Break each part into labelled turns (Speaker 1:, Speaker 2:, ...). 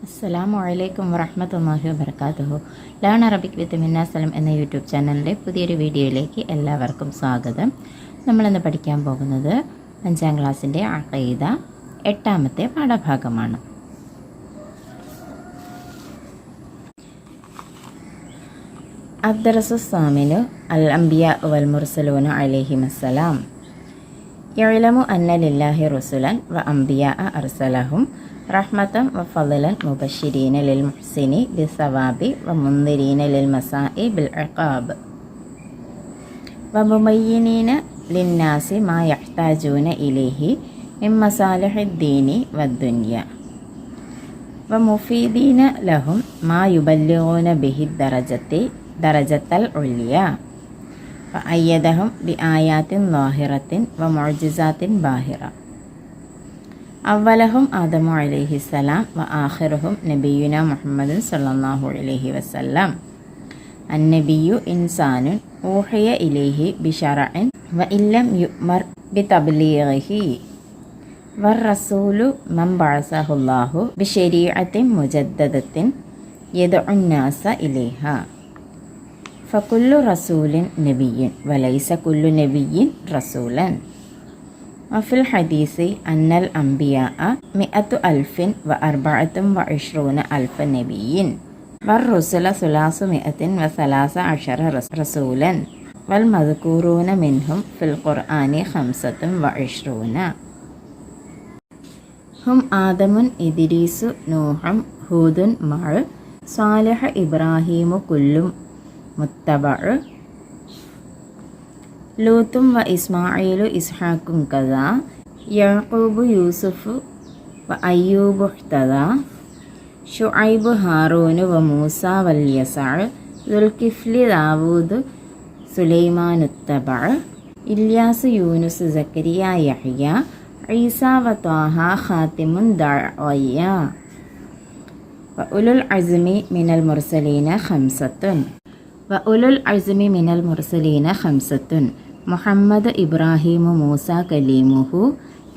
Speaker 1: അസ്സലാമു അലൈക്കും വറഹ്മത്തുള്ളാഹി വബറകാതുഹു. ലേൺ അറബിക് വിത്ത് മിന്ന സലം എന്ന യൂട്യൂബ് ചാനലിൻ്റെ പുതിയൊരു വീഡിയോയിലേക്ക് എല്ലാവർക്കും സ്വാഗതം. നമ്മളിന്ന് പഠിക്കാൻ പോകുന്നത് 5ാം ക്ലാസ്സിൻ്റെ അഖീദ 8ാമത്തെ പാഠഭാഗമാണ്. അദ്ദറസു സാമിനു അൽ അംബിയ വൽ മുർസലൂന അലൈഹിമസ്സലാം. യഅലമു അന്ന ലില്ലാഹി റസുലൻ വ അംബിയ അർസലഹും റഹ്മത്തൻ വ ഫളലൻ മുബശ്ശിരീന ലിൽ മുഹ്സിനി ബിസ്സവാബി വ മുൻദിരീന ലിൽ മസാഇ ബിൽ ഇഖാബ് വ മുബയ്യിനീന ലിന്നാസി മാ യഹ്താജൂന ഇലൈഹി മിൻ മസാലിഹിദ് ദീനി വദ്ദുനിയ വ മുഫീദീന ലഹും മാ യുബല്ലിഗൂന ബിഹി ദറജത്തൽ ഉലിയ വ അയ്യദഹും ബി ആയാത്തിൻ ളാഹിറത്തിൻ വ മുഅ്ജിസാത്തിൻ ബാഹിറ. അവലഹും ആദമു അലൈഹിസ്സലാം വ ആഖിറുഹും നബിയുന മുഹമ്മദ് സല്ലല്ലാഹു അലൈഹി വസല്ലം. അന്നബിയു ഇൻസാനുൻ ഊഹിയ ഇലൈഹി ബിശറഇൻ വ ഇല്ലം യുഅ്മർ ബിതബ്ലീഗിഹി വറസൂലു മൻ ബഅസഹുല്ലാഹു ബിശരീഅത്തിൻ മുജദ്ദദത്തിൻ യദ്ഉന്നാസ ഇലൈഹാ. ഫകുല്ലു റസൂലിൻ നബിയ്യൻ വലൈസ കുല്ലു നബിയ്യിൻ റസൂലൻ. വഫിൽ ഹദീസി അന്നൽ അംബിയാഅ 100,024 നബിയ്യിൻ വറുസുല 313 റസൂലൻ വൽ മദ്കൂറൂന മിൻഹും ഫിൽ ഖുർആനി 25 ഹും ആദമുൻ ഇദ്രീസു നൂഹും ഹൂദുൻ മഅ സാലിഹ് ഇബ്രാഹീമു കുല്ലും മുത്തബഅ ലൂത്തും വ ഇസ്മാഈലു ഇസ്ഹാഖും കദാ യഅഖൂബു യൂസുഫു വ അയ്യൂബു ഇഹ്തദാ ശുഐബു ഹാറൂനു വ മൂസ വൽ യസഅ ദുൽകിഫ്ലി ദാവൂദ് സുലൈമാനുത്തബഅ ഇല്യാസ് യൂനുസ് സക്കരിയ യഹ്യ ഈസ വ ത്വാഹ ഖാതിമുൻ ദഅവയ്യ വ ഉലുൽ അസ്മി മിനൽ മുർസലീന ഖംസത്തുൻ മുഹമ്മദ് ഇബ്രാഹിമു മൂസ കലീമുഹു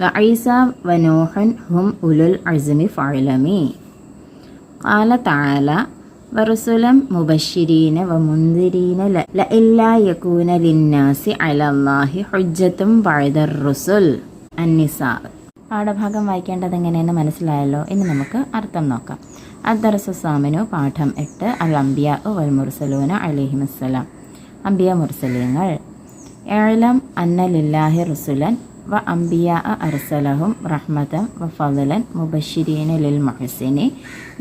Speaker 1: വ ഈസ വ നൂഹുൻ ഹും ഉലുൽ അസ്മി ഫഅലമി. ഖാല തആല വറസുലൻ മുബശ്ശിരീന വ മുൻദിരീന ലഇല്ലാ യകൂന ലിന്നാസി അലല്ലാഹി ഹുജ്ജത്തുൻ ബഅദർ റുസുൽ. അന്നിസാ. പാഠഭാഗം വായിക്കേണ്ടത് എങ്ങനെയെന്ന് മനസ്സിലായല്ലോ. ഇനി നമുക്ക് അർത്ഥം നോക്കാം. അദ്ദറസു സാമിനു പാഠം 8 അൽ അംബിയ വൽ മുർസലൂന അലൈഹിമസ്സലാം. അംബിയ മുർസലീങ്ങൾ. ഇഅലം അന്ന ലില്ലാഹി റസുലൻ വ അംബിയ അർസലഹും റഹ്മതൻ വ ഫളലൻ മുബശ്ശിരീന ലിൽ മുഹ്സിനി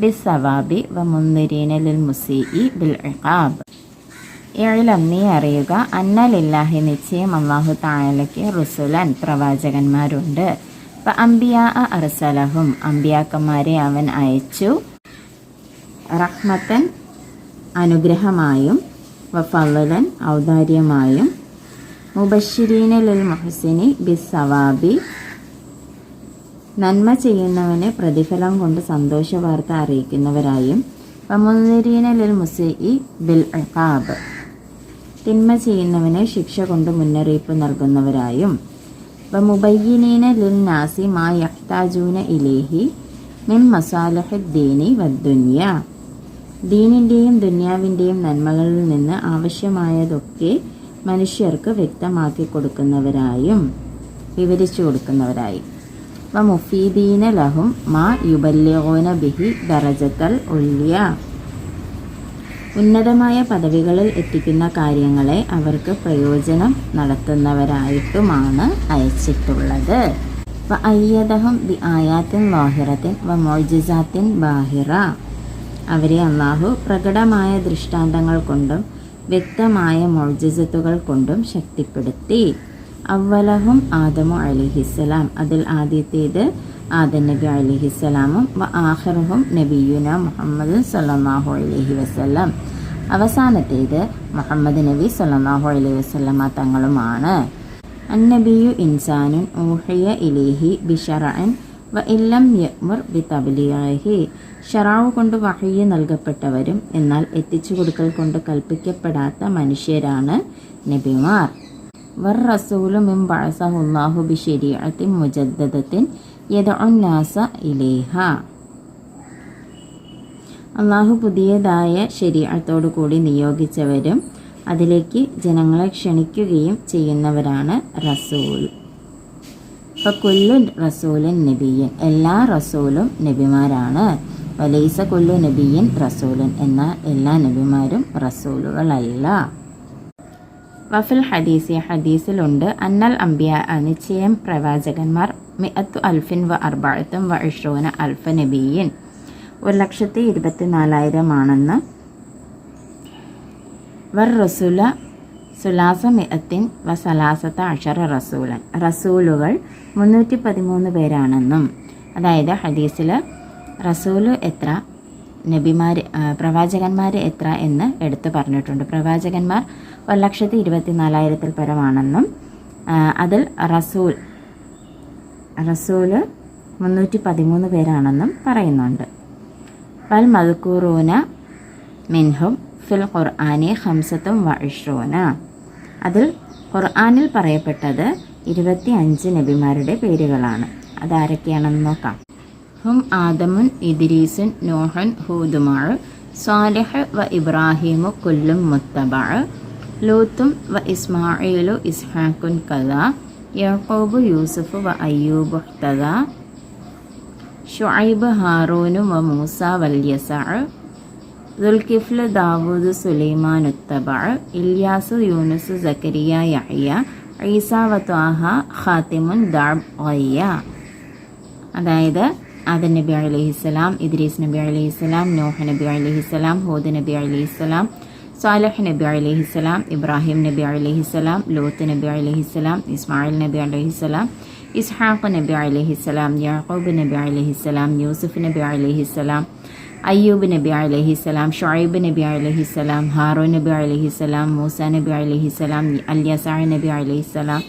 Speaker 1: ബിസ്സവാബി വ മുൻദിരീന ലിൽ മുസീഇ ബിൽ ഇഖാബ്. ഇഅലം നീ അറിയുക അന്ന ലില്ലാഹി നിശ്ചയം അല്ലാഹു തആലയ്ക്ക് റുസുലൻ പ്രവാചകന്മാരുണ്ട്. വ അംബിയ അർസലഹും അംബിയാക്കന്മാരെ അവൻ അയച്ചു. റഹ്മത്തൻ അനുഗ്രഹമായും വ ഫളലൻ ഔദാര്യമായും മുബശ്ശിരീന ലിൽ മുഹ്സിനി ബിസ്സവാബി നന്മ ചെയ്യുന്നവന് പ്രതിഫലം കൊണ്ട് സന്തോഷ വാർത്ത അറിയിക്കുന്നവരായും വ മുൻദിരീന ലിൽ മുസീഇ ബിൽ ഇഖാബ് തിന്മ ചെയ്യുന്നവന് ശിക്ഷ കൊണ്ട് മുന്നറിയിപ്പ് നൽകുന്നവരായും വ മുബയ്യിനീന ലിൽ നാസി മാ യഹ്താജൂന ഇലൈഹി മിൻ മസാലിഹിദ് ദീനി വദ്ദുനിയ ദീനിൻ്റെയും ദുന്യാവിൻ്റെയും നന്മകളിൽ നിന്ന് ആവശ്യമായതൊക്കെ മനുഷ്യർക്ക് വ്യക്തമാക്കി കൊടുക്കുന്നവരായും വിവരിച്ചു കൊടുക്കുന്നവരായി. വ മുഫീദീന ലഹും മാ യുബല്ലിഗൂന ബിഹി ദറജത്തൽ ഉലിയ ഉന്നതമായ പദവികളിൽ എത്തിക്കുന്ന കാര്യങ്ങളെ അവർക്ക് പ്രയോജനം നടത്തുന്നവരായിട്ടുമാണ് അയച്ചിട്ടുള്ളത്. വ അയ്യദഹും ബി ആയാത്തിൻ ളാഹിറത്തിൻ വ മുഅ്ജിസാത്തിൻ ബാഹിറ അവരെ അല്ലാഹു പ്രകടമായ ദൃഷ്ടാന്തങ്ങൾ കൊണ്ടും വ്യക്തമായ മുഅ്ജിസത്തുകൾ കൊണ്ടും ശക്തിപ്പെടുത്തി. അവലഹും ആദമു അലൈഹിസ്സലാം അതിൽ ആദ്യത്തേത് ആദം നബി അലൈഹിസ്സലാമും വ ആഖിറുഹും നബിയുന മുഹമ്മദ് സല്ലല്ലാഹു അലൈഹി വസല്ലം അവസാനത്തേത് മുഹമ്മദ് നബി സല്ലല്ലാഹു അലൈഹി വസല്ലമ തങ്ങളുമാണ്. അന്നബിയു ഇൻസാനുൻ ഊഹിയ ഇലൈഹി ബിശറഇൻ വ ഇല്ലം യഅ്മുർ ബിതബ്ലീഗിഹി ശറാഉ കൊണ്ട് വഹയ്യ് നൽകപ്പെട്ടവരും എന്നാൽ എത്തിച്ചു കൊടുക്കൽ കൊണ്ട് കൽപ്പിക്കപ്പെടാത്ത മനുഷ്യരാണ് നബിമാർ. വർ റസൂലു മിൻ ബഅസഹുല്ലാഹു ബിശരീഅത്തിൻ മുജദ്ദദത്തിൻ യദ്ഉന്നാസ ഇലൈഹ അള്ളാഹു പുതിയതായ ശരീഅത്തോടു കൂടി നിയോഗിച്ചവരും അതിലേക്ക് ജനങ്ങളെ ക്ഷണിക്കുകയും ചെയ്യുന്നവരാണ് റസൂൽ. ഫകുല്ലു റസൂലൻ നബിയൻ, എല്ലാ റസൂലും നബിമാരാണ്. വലൈസ കുല്ലു നബിയൻ റസൂലൻ, എന്നാൽ എല്ലാ നബിമാരും റസൂലുകളല്ല. വഫിൽ ഹദീസി, ഹദീസിലുണ്ട് അന്നൽ അംബിയ, നിശ്ചയം പ്രവാചകന്മാർ 1,024,000 നബിയൻ, 1,24,000 ആണെന്ന്. വർ റസൂല സുലാസ 113 റസൂലൻ, റസൂലുകൾ 313 പേരാണെന്നും. അതായത് ഹദീസിൽ റസൂല് എത്ര, നബിമാർ പ്രവാചകന്മാർ എത്ര എന്ന് എടുത്തു പറഞ്ഞിട്ടുണ്ട്. പ്രവാചകന്മാർ 1,24,000 പരമാണെന്നും അതിൽ റസൂല് 313 പേരാണെന്നും പറയുന്നുണ്ട്. വൽ മദ്കൂറൂന മിൻഹും ഫിൽ ഖുർആനി 25, അതിൽ ഖുർആനിൽ പറയപ്പെട്ടത് 25 നബിമാരുടെ പേരുകളാണ്. അതാരൊക്കെയാണെന്ന് നോക്കാം. ഹും ആദമുൻ ഇദ്രീസുൻ നൂഹൻ ഹൂദുമാർ സാലിഹ് വ ഇബ്രാഹിമു കുല്ലും മുത്തബഅ ലൂത്തും വ ഇസ്മാഈലു ഇസ്ഹാഖുൻ കദാ യഅഖൂബു യൂസുഫ് വ അയ്യൂബു ഹ്തദാ ശുഐബ് ഹാറൂനു വ മൂസ വൽയസഅ ദുൽകിഫ്ല് ദാവൂദ് സുലൈമാനുത്തബഅ ഇല്യാസു യൂനുസ് സക്കരിയ യഹ്യ ഈസ വ ത്വാഹ ഖാതിമുൻ ദഅബ് ഗയ്യ. അതായത് ആദം നബി അലൈഹിസ്സലാം, ഇദ്രീസ് നബി അലൈഹിസ്സലാം, നൂഹ് നബി അലൈഹിസ്സലാം, ഹൂദ് നബി അലൈഹിസ്സലാം, സാലിഹ് നബി അലൈഹിസ്സലാം, ഇബ്രാഹിം നബി അലൈഹിസ്സലാം, ലൂത്ത് നബി അലൈഹിസ്സലാം, ഇസ്മായിൽ നബി അലൈഹിസ്സലാം, ഇസ്ഹാഖ് നബി അലൈഹിസ്സലാം, യാഖൂബ് നബി അലൈഹിസ്സലാം, യൂസുഫ് നബി അലൈഹിസ്സലാം, അയ്യൂബ് നബി അലൈഹിസ്സലാം, ഷുഐബ് നബി അലൈഹിസ്സലാം, ഹാറൂൻ നബി അലൈഹിസ്സലാം, മൂസ നബി അലൈഹിസ്സലാം, അൽയസഅ നബി അലൈഹിസ്സലാം,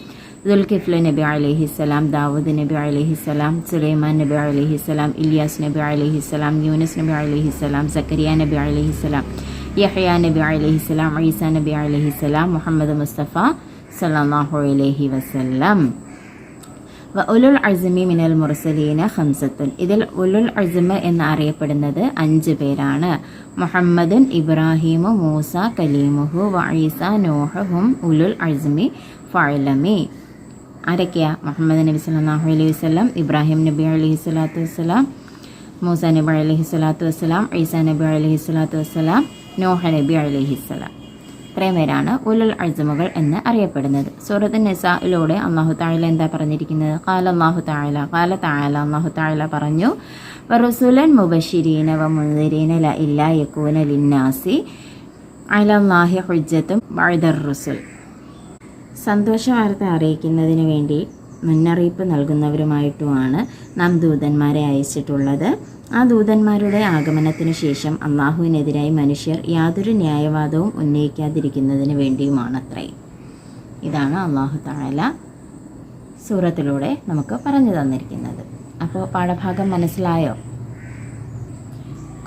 Speaker 1: ദുൽകിഫ്ല് നബി അലൈഹിസ്സലാം, ദാവൂദ് നബി അലൈഹിസ്സലാം, സുലൈമാൻ നബി അലൈഹിസ്സലാം, ഇല്യാസ് നബി അലൈഹിസ്സലാം, യൂനുസ് നബി അലൈഹിസ്സലാം, സക്കരിയ നബി അലൈഹിസ്സലാം, യഹ്യ നബി അലൈഹിസ്സലാം, ഈസ നബി അലൈഹിസ്സലാം, മുഹമ്മദ് മുസ്തഫ സല്ലല്ലാഹു അലൈഹി വസല്ലം. വ ഉലുൽ അസ്മി മിനൽ മുർസലീന 5, ഇതിൽ ഉലുൽ അസ്മ എന്ന് അറിയപ്പെടുന്നത് 5 പേരാണ്. മുഹമ്മദുൻ ഇബ്രാഹിമു മൂസ കലീമുഹു വ ഈസ നൂഹ് ഹും ഉലുൽ അസ്മി ഫഅലമി. ആരൊക്കെയാ? മുഹമ്മദ് നബി സല്ലല്ലാഹു അലൈഹി വസല്ലം, ഇബ്രാഹിം നബി അലൈഹി സ്വലാത്തു വസ്സലാം, മൂസ നബി അലൈഹി സ്വലാത്തു വസ്സലാം, ഈസ നബി അലൈഹി സ്വലാത്തു വസ്സലാം, നൂഹ് നബി അലൈഹിസ്സലാം. ഇത്രയും പേരാണ് ഉലുൽ അസ്മുകൾ എന്ന് അറിയപ്പെടുന്നത്. സൂറത്തുൻ നിസായിലൂടെ അല്ലാഹു തആല എന്താ പറഞ്ഞിരിക്കുന്നത്? ഖാല അല്ലാഹു തആല അല്ലാഹു തആല പറഞ്ഞു, വറുസുലൻ മുബശ്ശിരീന വ മുൻദിരീന ലഇല്ലാ യകൂന ലിന്നാസി അലല്ലാഹി ഹുജ്ജത്തും ബഅദർ റുസുൽ. സന്തോഷവാർത്ത അറിയിക്കുന്നതിന് വേണ്ടി മുന്നറിയിപ്പ് നൽകുന്നവരുമായിട്ടുമാണ് നാം ദൂതന്മാരെ അയച്ചിട്ടുള്ളത്. ആ ദൂതന്മാരുടെ ആഗമനത്തിനു ശേഷം അള്ളാഹുവിനെതിരായി മനുഷ്യർ യാതൊരു ന്യായവാദവും ഉന്നയിക്കാതിരിക്കുന്നതിന് വേണ്ടിയുമാണത്രേ. ഇതാണ് അല്ലാഹു തആല സൂറത്തിലൂടെ നമുക്ക് പറഞ്ഞു തന്നിരിക്കുന്നത്. അപ്പോൾ പാഠഭാഗം മനസ്സിലായോ?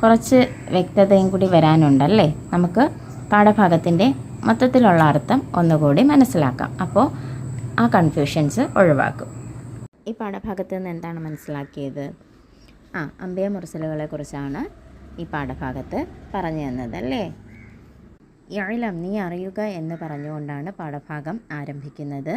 Speaker 1: കുറച്ച് വ്യക്തതയും കൂടി വരാനുണ്ടല്ലേ. നമുക്ക് പാഠഭാഗത്തിൻ്റെ മൊത്തത്തിലുള്ള അർത്ഥം ഒന്നുകൂടി മനസ്സിലാക്കാം. അപ്പോൾ ആ കൺഫ്യൂഷൻസ് ഒഴിവാക്കും. ഈ പാഠഭാഗത്ത് നിന്ന് എന്താണ് മനസ്സിലാക്കിയത്? അംബിയ മുർസലുകളെ കുറിച്ചാണ് ഈ പാഠഭാഗത്ത് പറഞ്ഞു തന്നത് അല്ലേ. യഅലം, നീ അറിയുക എന്ന് പറഞ്ഞുകൊണ്ടാണ് പാഠഭാഗം ആരംഭിക്കുന്നത്.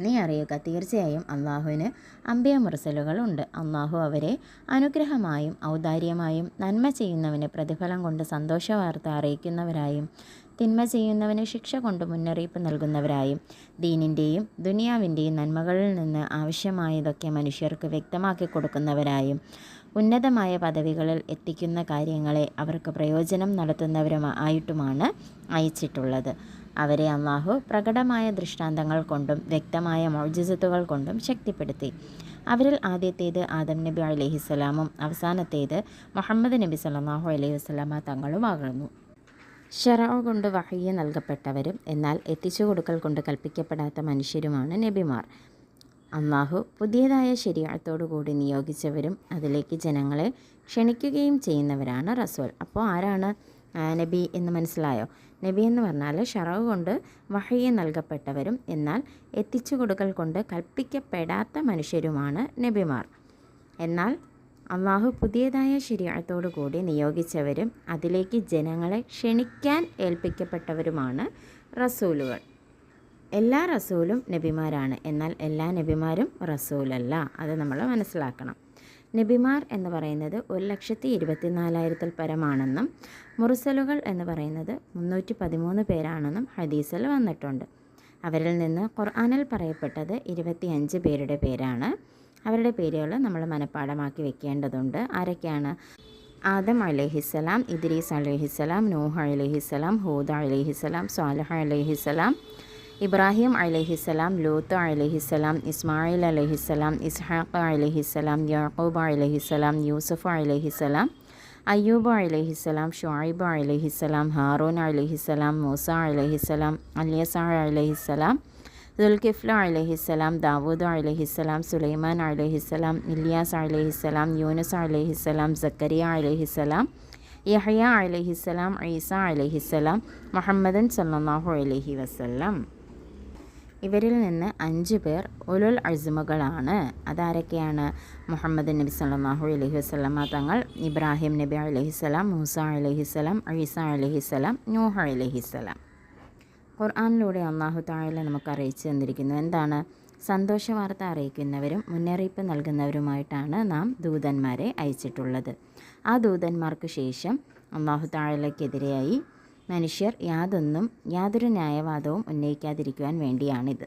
Speaker 1: നീ അറിയുക, തീർച്ചയായും അള്ളാഹുവിന് അംബിയ മുർസലുകളുണ്ട്. അള്ളാഹു അവരെ അനുഗ്രഹമായും ഔദാര്യമായും നന്മ ചെയ്യുന്നവന് പ്രതിഫലം കൊണ്ട് സന്തോഷവാർത്ത അറിയിക്കുന്നവരായും തിന്മ ചെയ്യുന്നവന് ശിക്ഷ കൊണ്ട് മുന്നറിയിപ്പ് നൽകുന്നവരായും ദീനിൻ്റെയും ദുനിയാവിൻ്റെയും നന്മകളിൽ നിന്ന് ആവശ്യമായതൊക്കെ മനുഷ്യർക്ക് വ്യക്തമാക്കി കൊടുക്കുന്നവരായും ഉന്നതമായ പദവികളിൽ എത്തിക്കുന്ന കാര്യങ്ങളെ അവർക്ക് പ്രയോജനം നടത്തുന്നവരുമായിട്ടുമാണ് അയച്ചിട്ടുള്ളത്. അവരെ അള്ളാഹു പ്രകടമായ ദൃഷ്ടാന്തങ്ങൾ കൊണ്ടും വ്യക്തമായ മുഅ്ജിസത്തുകൾ കൊണ്ടും ശക്തിപ്പെടുത്തി. അവരിൽ ആദ്യത്തേത് ആദം നബി അലൈഹിസ്സലാമും അവസാനത്തേത് മുഹമ്മദ് നബി സല്ലല്ലാഹു അലൈഹി വസല്ലമ തങ്ങളുമാകുന്നു. ശറഅ കൊണ്ട് വഹയ്യ് നൽകപ്പെട്ടവരും എന്നാൽ എത്തിച്ചു കൊടുക്കൽ കൊണ്ട് കൽപ്പിക്കപ്പെടാത്ത മനുഷ്യരുമാണ് നബിമാർ. അള്ളാഹു പുതിയതായ ശരീഅത്തോടു കൂടി നിയോഗിച്ചവരും അതിലേക്ക് ജനങ്ങളെ ക്ഷണിക്കുകയും ചെയ്യുന്നവരാണ് റസൂൽ. അപ്പോൾ ആരാണ് നബി എന്ന് മനസ്സിലായോ? നബി എന്ന് പറഞ്ഞാൽ ശറഅ കൊണ്ട് വഹയ്യ് നൽകപ്പെട്ടവരും എന്നാൽ എത്തിച്ചു കൊടുക്കൽ കൊണ്ട് കൽപ്പിക്കപ്പെടാത്ത മനുഷ്യരുമാണ് നബിമാർ. എന്നാൽ അള്ളാഹു പുതിയതായ ശരീഅത്തോടു കൂടി നിയോഗിച്ചവരും അതിലേക്ക് ജനങ്ങളെ ക്ഷണിക്കാൻ ഏൽപ്പിക്കപ്പെട്ടവരുമാണ് റസൂലുകൾ. എല്ലാ റസൂലും നബിമാരാണ്, എന്നാൽ എല്ലാ നബിമാരും റസൂലല്ല. അത് നമ്മൾ മനസ്സിലാക്കണം. നബിമാർ എന്ന് പറയുന്നത് 1,24,000-ൽ പരമാണെന്നും മുർസലുകൾ എന്ന് പറയുന്നത് 313 പേരാണെന്നും ഹദീസിൽ വന്നിട്ടുണ്ട്. അവരിൽ നിന്ന് ഖുർആനിൽ പറയപ്പെട്ടത് 25 പേരുടെ പേരാണ്. അവരുടെ പേരുകൾ നമ്മൾ മനഃപ്പാഠമാക്കി വെക്കേണ്ടതുണ്ട്. ആരൊക്കെയാണ്? ആദം അലൈഹിസ്സലാം, ഇദ്രീസ് അലൈഹിസ്സലാം, നൂഹ് അലൈഹിസ്സലാം, ഹൂദ് അലൈഹിസ്സലാം, സ്വാലിഹ് അലൈഹിസ്സലാം, ഇബ്രാഹിം അലൈഹിസ്സലാം, ലൂത്ത് അലൈഹിസ്സലാം, ഇസ്മായിൽ അലൈഹിസ്സലാം, ഇസ്ഹാഖ് അലൈഹിസ്സലാം, യാക്കൂബ് അലൈഹിസ്സലാം, യൂസുഫ് അലൈഹിസ്സലാം, അയ്യൂബ് അലൈഹിസ്സലാം, ഷുഐബ് അലൈഹിസ്സലാം, ഹാറൂൻ അലൈഹിസ്സലാം, മൂസ അലൈഹിസ്സലാം, അലിയസ അലൈഹിസ്സലാം, ദുൽകിഫ്ല അലൈഹിസ്സലാം, ദാവൂദ് അലൈഹിസ്സലാം, സുലൈമാൻ അലൈഹിസ്സലാം, ഇല്യാസ് അലൈഹിസ്സലാം, യൂനുസ് അലൈഹിസ്സലാം, സക്കരിയ അലൈഹിസ്സലാം, യഹ്യ അലൈഹിസ്സലാം, ഈസ അലൈഹിസ്സലാം, മുഹമ്മദൻ സല്ലല്ലാഹു അലൈഹി വസല്ലം. ഇവരിൽ നിന്ന് 5 പേർ ഉലുൽ അസ്മുകളാണ്. അതാരൊക്കെയാണ്? മുഹമ്മദ് നബി സല്ലല്ലാഹു അലൈഹി വസല്ലമ തങ്ങൾ, ഇബ്രാഹിം നബി അലൈഹിസ്സലാം, മൂസ അലൈഹിസ്സലാം, ഈസ അലൈഹിസ്സലാം, നൂഹ് അലൈഹിസ്സലാം. ഖുർആനിലൂടെ അല്ലാഹു തആല നമുക്ക് അറിയിച്ചു തന്നിരിക്കുന്നു. എന്താണ്? സന്തോഷ വാർത്ത അറിയിക്കുന്നവരും മുന്നറിയിപ്പ് നൽകുന്നവരുമായിട്ടാണ് നാം ദൂതന്മാരെ അയച്ചിട്ടുള്ളത്. ആ ദൂതന്മാർക്ക് ശേഷം അല്ലാഹു തആലയ്ക്കെതിരെയായി മനുഷ്യർ യാതൊരു ന്യായവാദവും ഉന്നയിക്കാതിരിക്കുവാൻ വേണ്ടിയാണിത്.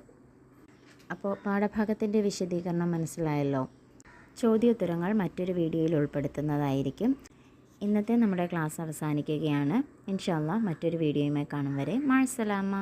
Speaker 1: അപ്പോൾ പാഠഭാഗത്തിൻ്റെ വിശദീകരണം മനസ്സിലായല്ലോ. ചോദ്യോത്തരങ്ങൾ മറ്റൊരു വീഡിയോയിൽ ഉൾപ്പെടുത്തുന്നതായിരിക്കും. ഇന്നത്തെ നമ്മുടെ ക്ലാസ് അവസാനിക്കുകയാണ്. ഇൻഷാ അല്ലാഹ് മറ്റൊരു വീഡിയോയുമായി കാണും വരെ മഅസ്സലാമ.